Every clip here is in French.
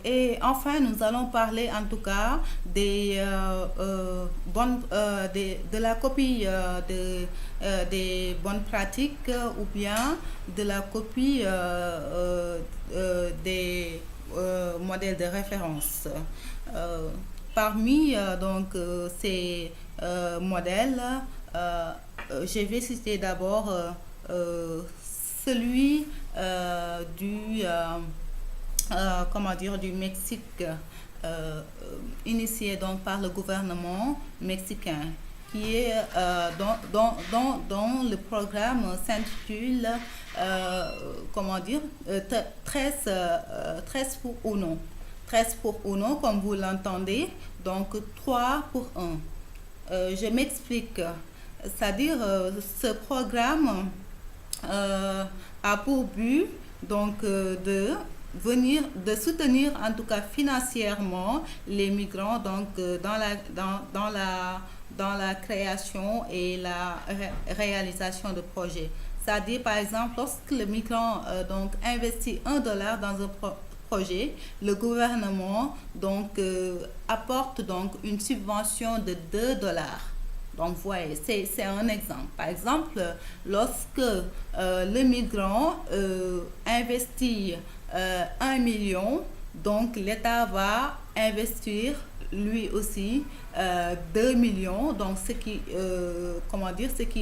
Et enfin, nous allons parler en tout cas de la copie des bonnes pratiques ou bien de la copie des modèles de référence. Euh, Parmi ces modèles, je vais citer d'abord celui du Mexique, initié donc par le gouvernement mexicain, qui est dont le programme s'intitule comment dire 13, 13 pour uno. 13 pour uno, comme vous l'entendez, donc 3 pour 1. Je m'explique. C'est-à-dire, ce programme a pour but de soutenir en tout cas financièrement les migrants dans la création et la réalisation de projets. C'est-à-dire par exemple lorsque le migrant investit $1 dans un projet, le gouvernement apporte une subvention de $2. Donc, vous voyez, c'est un exemple. Par exemple, lorsque le migrant investit 1 million, donc l'État va investir lui aussi 2 millions, donc ce qui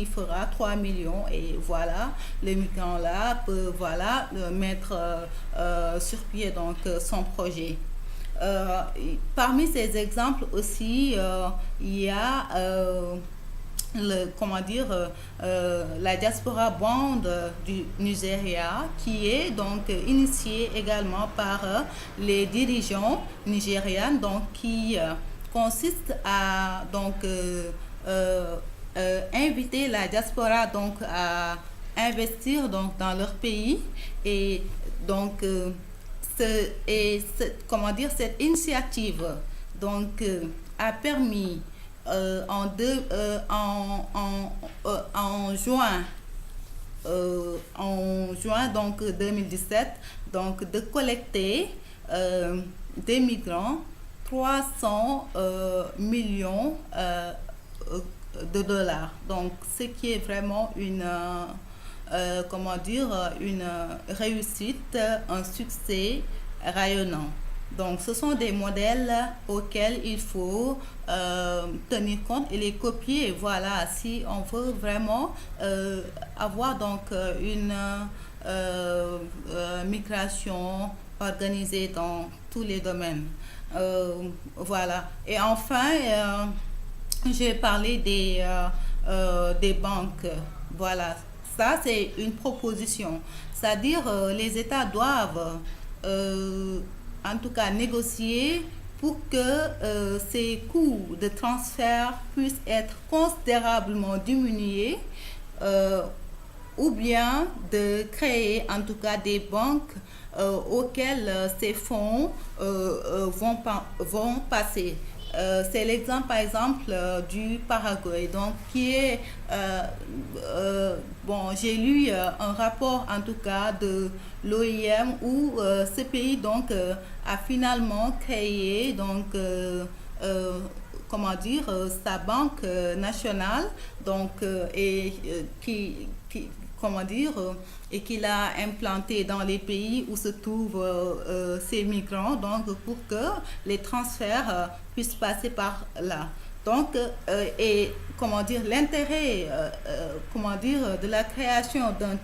fera 3 millions. Et voilà, le migrant là peut mettre sur pied son projet. Parmi ces exemples aussi, il y a la diaspora band du Nigeria qui est initiée également par les dirigeants nigérians qui consiste à inviter la diaspora à investir dans leur pays et cette initiative a permis en juin 2017 de collecter des migrants 300 millions de dollars, donc ce qui est vraiment une réussite, un succès rayonnant. Donc, ce sont des modèles auxquels il faut tenir compte et les copier. Voilà, si on veut vraiment avoir une migration organisée dans tous les domaines. Voilà. Et enfin, j'ai parlé des banques. Voilà. Ça, c'est une proposition. C'est-à-dire, les États doivent en tout cas négocier pour que ces coûts de transfert puissent être considérablement diminués, ou bien de créer en tout cas des banques auxquelles ces fonds vont passer. C'est l'exemple par exemple du Paraguay, qui est j'ai lu un rapport en tout cas de l'OIM où ce pays a finalement créé sa banque nationale et qu'il a implanté dans les pays où se trouvent ces migrants, pour que les transferts puissent passer par là. L'intérêt de la création d'un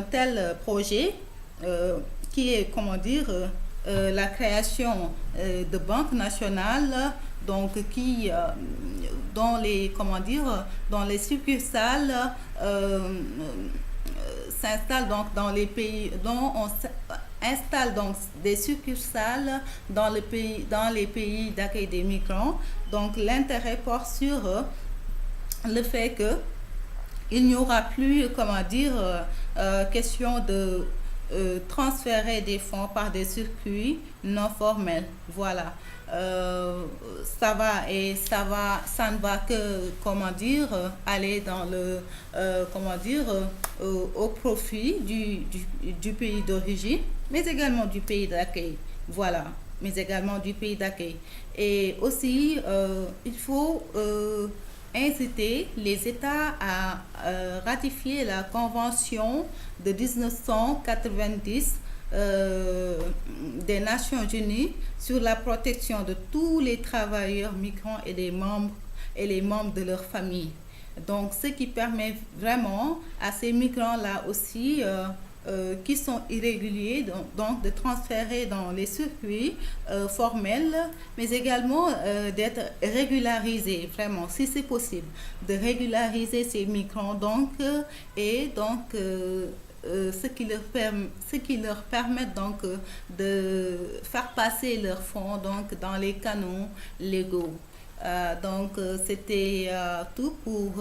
tel projet qui est la création de banques nationales dont les succursales s'installent dans les pays dont on installe des succursales dans les pays d'accueil des migrants. Donc l'intérêt porte sur le fait que il n'y aura plus question transférer des fonds par des circuits non formels. Voilà. Ça va et ça ne va que, comment dire, aller dans le, comment dire, au profit du pays d'origine, mais également du pays d'accueil. Voilà, mais également du pays d'accueil. Et aussi, il faut inciter les États à ratifier la Convention de 1990 des Nations Unies sur la protection de tous les travailleurs migrants et les membres de leur famille. Donc, ce qui permet vraiment à ces migrants-là aussi qui sont irréguliers, donc de transférer dans les circuits formels, mais également d'être régularisés, vraiment, si c'est possible, de régulariser ces migrants, et donc ce qui leur permet donc de faire passer leurs fonds donc dans les canaux légaux. C'était tout pour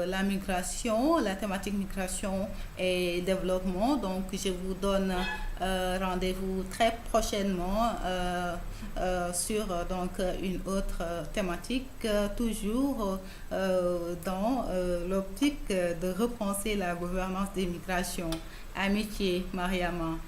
la migration, la thématique migration et développement. Donc, je vous donne rendez-vous très prochainement sur une autre thématique, toujours dans l'optique de repenser la gouvernance des migrations. Amitié, Mariama.